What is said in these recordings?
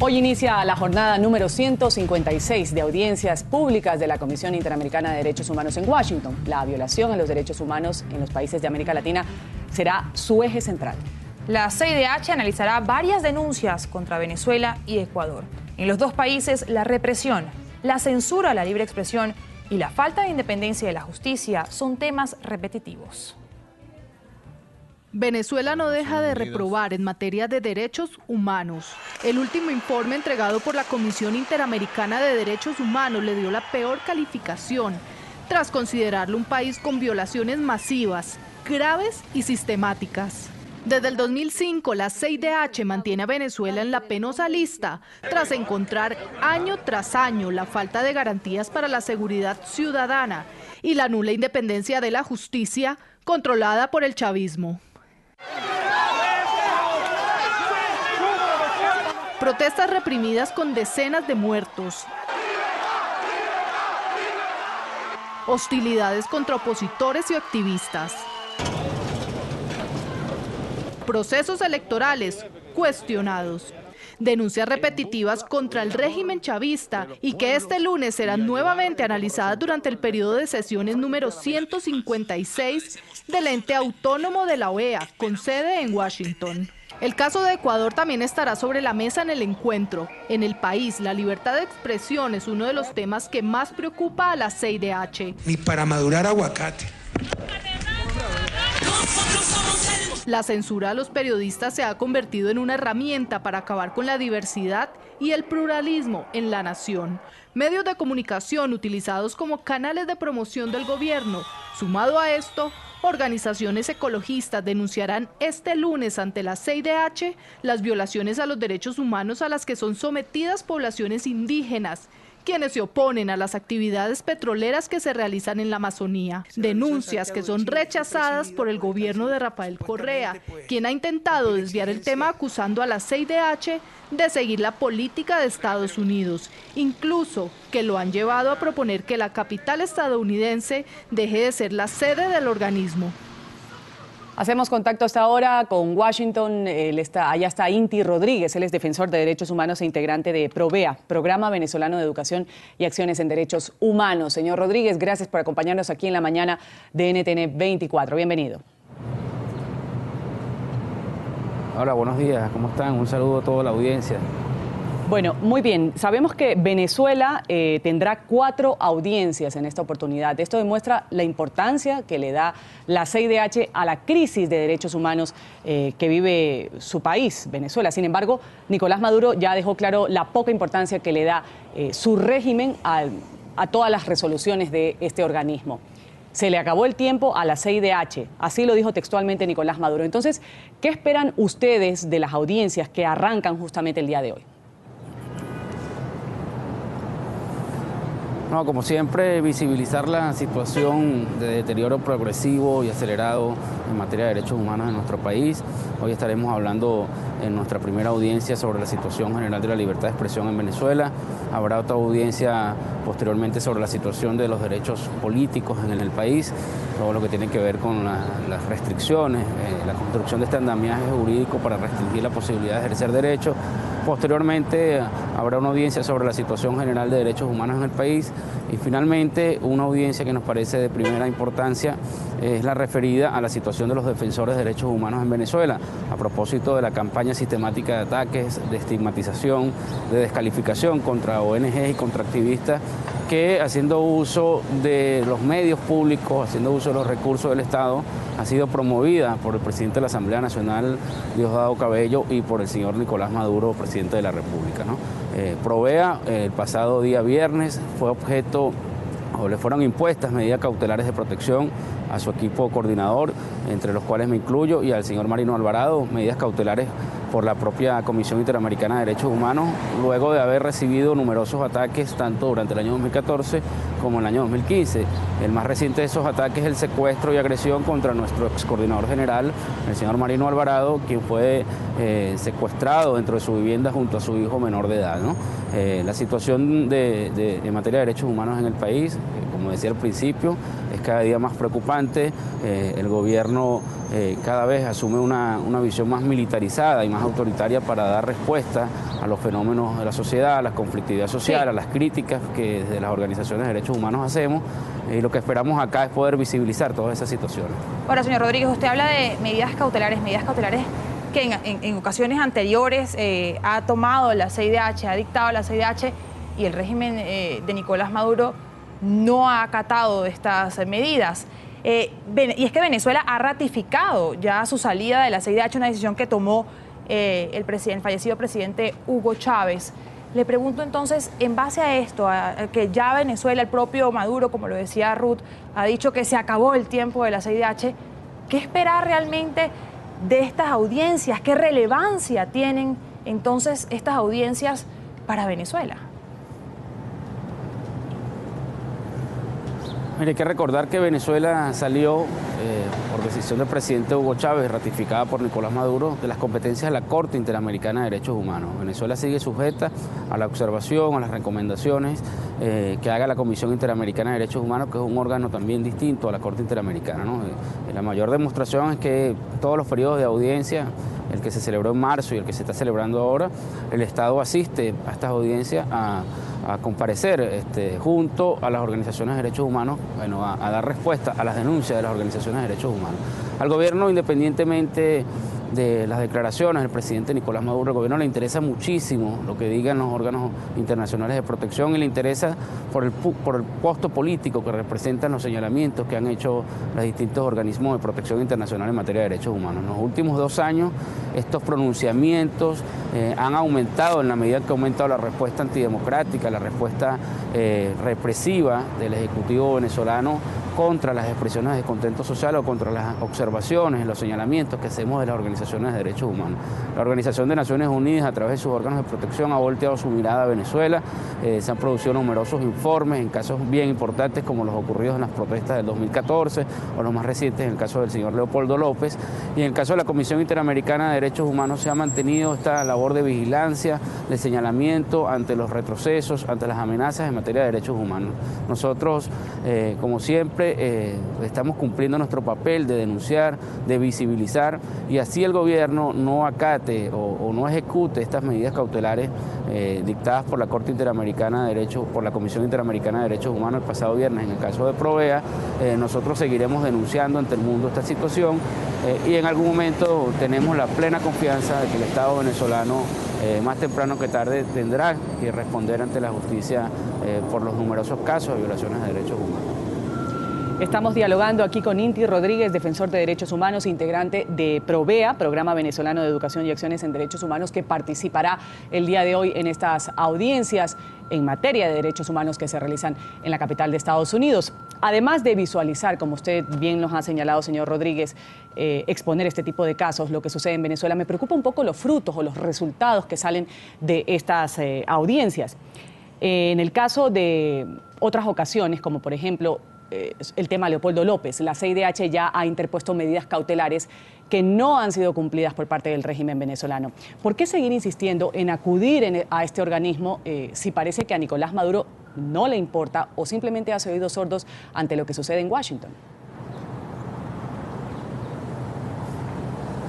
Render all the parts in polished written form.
Hoy inicia la jornada número 156 de audiencias públicas de la Comisión Interamericana de Derechos Humanos en Washington. La violación a los derechos humanos en los países de América Latina será su eje central. La CIDH analizará varias denuncias contra Venezuela y Ecuador. En los dos países, la represión, la censura a la libre expresión y la falta de independencia de la justicia son temas repetitivos. Venezuela no deja de reprobar en materia de derechos humanos. El último informe entregado por la Comisión Interamericana de Derechos Humanos le dio la peor calificación, tras considerarlo un país con violaciones masivas, graves y sistemáticas. Desde el 2005, la CIDH mantiene a Venezuela en la penosa lista, tras encontrar año tras año la falta de garantías para la seguridad ciudadana y la nula independencia de la justicia controlada por el chavismo. Protestas reprimidas con decenas de muertos. Hostilidades contra opositores y activistas. Procesos electorales cuestionados. Denuncias repetitivas contra el régimen chavista y que este lunes serán nuevamente analizadas durante el periodo de sesiones número 156 del ente autónomo de la OEA, con sede en Washington. El caso de Ecuador también estará sobre la mesa en el encuentro. En el país, la libertad de expresión es uno de los temas que más preocupa a la CIDH. Ni para madurar aguacate. La censura a los periodistas se ha convertido en una herramienta para acabar con la diversidad y el pluralismo en la nación. Medios de comunicación utilizados como canales de promoción del gobierno. Sumado a esto, organizaciones ecologistas denunciarán este lunes ante la CIDH las violaciones a los derechos humanos a las que son sometidas poblaciones indígenas, quienes se oponen a las actividades petroleras que se realizan en la Amazonía. Denuncias que son rechazadas por el gobierno de Rafael Correa, quien ha intentado desviar el tema acusando a la CIDH de seguir la política de Estados Unidos, incluso que lo han llevado a proponer que la capital estadounidense deje de ser la sede del organismo. Hacemos contacto hasta ahora con Washington. Allá está Inti Rodríguez, él es defensor de derechos humanos e integrante de PROVEA, Programa Venezolano de Educación y Acciones en Derechos Humanos. Señor Rodríguez, gracias por acompañarnos aquí en la mañana de NTN 24. Bienvenido. Hola, buenos días, ¿cómo están? Un saludo a toda la audiencia. Bueno, muy bien. Sabemos que Venezuela tendrá 4 audiencias en esta oportunidad. Esto demuestra la importancia que le da la CIDH a la crisis de derechos humanos que vive su país, Venezuela. Sin embargo, Nicolás Maduro ya dejó claro la poca importancia que le da su régimen a todas las resoluciones de este organismo. Se le acabó el tiempo a la CIDH, así lo dijo textualmente Nicolás Maduro. Entonces, ¿qué esperan ustedes de las audiencias que arrancan justamente el día de hoy? No, como siempre, visibilizar la situación de deterioro progresivo y acelerado en materia de derechos humanos en nuestro país. Hoy estaremos hablando en nuestra primera audiencia sobre la situación general de la libertad de expresión en Venezuela. Habrá otra audiencia posteriormente sobre la situación de los derechos políticos en el país, todo lo que tiene que ver con las restricciones, la construcción de este andamiaje jurídico para restringir la posibilidad de ejercer derechos. Posteriormente habrá una audiencia sobre la situación general de derechos humanos en el país y finalmente una audiencia que nos parece de primera importancia es la referida a la situación de los defensores de derechos humanos en Venezuela, a propósito de la campaña sistemática de ataques, de estigmatización, de descalificación contra ONGs y contra activistas que, haciendo uso de los medios públicos, haciendo uso de los recursos del Estado, ha sido promovida por el presidente de la Asamblea Nacional, Diosdado Cabello, y por el señor Nicolás Maduro, presidente de la República, ¿no? PROVEA, el pasado día viernes, fue objeto o le fueron impuestas medidas cautelares de protección a su equipo coordinador, entre los cuales me incluyo, y al señor Marino Alvarado, medidas cautelares por la propia Comisión Interamericana de Derechos Humanos, luego de haber recibido numerosos ataques tanto durante el año 2014 como en el año 2015. El más reciente de esos ataques es el secuestro y agresión contra nuestro ex coordinador general, el señor Marino Alvarado, quien fue secuestrado dentro de su vivienda junto a su hijo menor de edad, ¿no? La situación en materia de derechos humanos en el país, como Como decía al principio, es cada día más preocupante. El gobierno cada vez asume una visión más militarizada y más autoritaria para dar respuesta a los fenómenos de la sociedad, a la conflictividad social, a las críticas que desde las organizaciones de derechos humanos hacemos. Y lo que esperamos acá es poder visibilizar todas esas situaciones. Ahora, señor Rodríguez, usted habla de medidas cautelares que en ocasiones anteriores ha tomado la CIDH, ha dictado la CIDH, y el régimen de Nicolás Maduro no ha acatado estas medidas. Y es que Venezuela ha ratificado ya su salida de la CIDH, una decisión que tomó el fallecido presidente Hugo Chávez. Le pregunto entonces, en base a esto, a que ya Venezuela, el propio Maduro, como lo decía Ruth, ha dicho que se acabó el tiempo de la CIDH, ¿qué esperar realmente de estas audiencias? ¿Qué relevancia tienen entonces estas audiencias para Venezuela? Mire, hay que recordar que Venezuela salió por decisión del presidente Hugo Chávez, ratificada por Nicolás Maduro, de las competencias de la Corte Interamericana de Derechos Humanos. Venezuela sigue sujeta a la observación, a las recomendaciones que haga la Comisión Interamericana de Derechos Humanos, que es un órgano también distinto a la Corte Interamericana, ¿no? La mayor demostración es que todos los periodos de audiencia, el que se celebró en marzo y el que se está celebrando ahora, el Estado asiste a estas audiencias a comparecer junto a las organizaciones de derechos humanos, bueno, a dar respuesta a las denuncias de las organizaciones de derechos humanos. Al gobierno, independientemente de las declaraciones del presidente Nicolás Maduro, al gobierno le interesa muchísimo lo que digan los órganos internacionales de protección y le interesa por el costo político que representan los señalamientos que han hecho los distintos organismos de protección internacional en materia de derechos humanos. En los últimos 2 años estos pronunciamientos han aumentado en la medida que ha aumentado la respuesta antidemocrática, la respuesta represiva del Ejecutivo venezolano contra las expresiones de descontento social o contra las observaciones, los señalamientos que hacemos de las organizaciones de derechos humanos. La Organización de Naciones Unidas, a través de sus órganos de protección, ha volteado su mirada a Venezuela. Se han producido numerosos informes en casos bien importantes como los ocurridos en las protestas del 2014 o los más recientes en el caso del señor Leopoldo López. Y en el caso de la Comisión Interamericana de Derechos Humanos se ha mantenido esta labor de vigilancia, de señalamiento ante los retrocesos, ante las amenazas en materia de derechos humanos. Nosotros, como siempre, estamos cumpliendo nuestro papel de denunciar, de visibilizar, y así el gobierno no acate o no ejecute estas medidas cautelares dictadas por la Corte Interamericana de Derechos, por la Comisión Interamericana de Derechos Humanos el pasado viernes. En el caso de Provea, nosotros seguiremos denunciando ante el mundo esta situación y en algún momento tenemos la plena confianza de que el Estado venezolano más temprano que tarde tendrá que responder ante la justicia por los numerosos casos de violaciones de derechos humanos. Estamos dialogando aquí con Inti Rodríguez, defensor de derechos humanos, integrante de Provea, Programa Venezolano de Educación y Acciones en Derechos Humanos, que participará el día de hoy en estas audiencias en materia de derechos humanos que se realizan en la capital de Estados Unidos. Además de visualizar, como usted bien nos ha señalado, señor Rodríguez, exponer este tipo de casos, lo que sucede en Venezuela, me preocupa un poco los frutos o los resultados que salen de estas audiencias. En el caso de otras ocasiones, como por ejemplo el tema Leopoldo López, la CIDH ya ha interpuesto medidas cautelares que no han sido cumplidas por parte del régimen venezolano. ¿Por qué seguir insistiendo en acudir a este organismo si parece que a Nicolás Maduro no le importa o simplemente hace oídos sordos ante lo que sucede en Washington?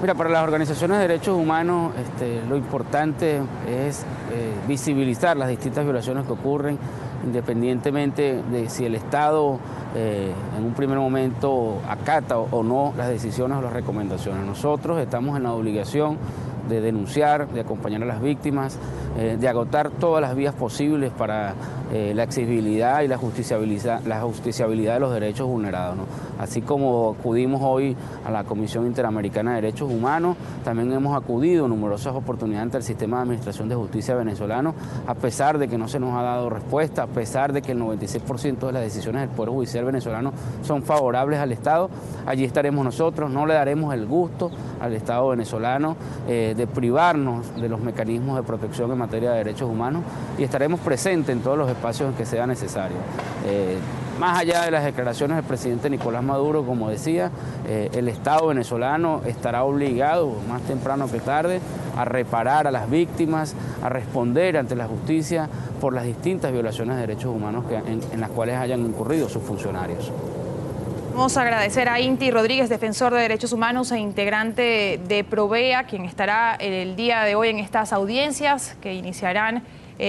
Mira, para las organizaciones de derechos humanos lo importante es visibilizar las distintas violaciones que ocurren, independientemente de si el Estado en un primer momento acata o no las decisiones o las recomendaciones. Nosotros estamos en la obligación de denunciar, de acompañar a las víctimas, de agotar todas las vías posibles para la exigibilidad y la justiciabilidad de los derechos vulnerados, ¿no? Así como acudimos hoy a la Comisión Interamericana de Derechos Humanos, también hemos acudido en numerosas oportunidades ante el sistema de administración de justicia venezolano, a pesar de que no se nos ha dado respuesta, a pesar de que el 96% de las decisiones del Poder Judicial venezolano son favorables al Estado. Allí estaremos nosotros, no le daremos el gusto al Estado venezolano de privarnos de los mecanismos de protección en materia de derechos humanos y estaremos presentes en todos los espacios en que sea necesario. Más allá de las declaraciones del presidente Nicolás Maduro, como decía, el Estado venezolano estará obligado, más temprano que tarde, a reparar a las víctimas, a responder ante la justicia por las distintas violaciones de derechos humanos en las cuales hayan incurrido sus funcionarios. Vamos a agradecer a Inti Rodríguez, defensor de derechos humanos e integrante de Provea, quien estará el día de hoy en estas audiencias que iniciarán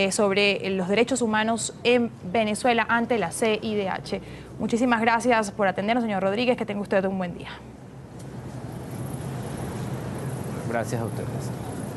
sobre los derechos humanos en Venezuela ante la CIDH. Muchísimas gracias por atendernos, señor Rodríguez, que tenga usted un buen día. Gracias a ustedes.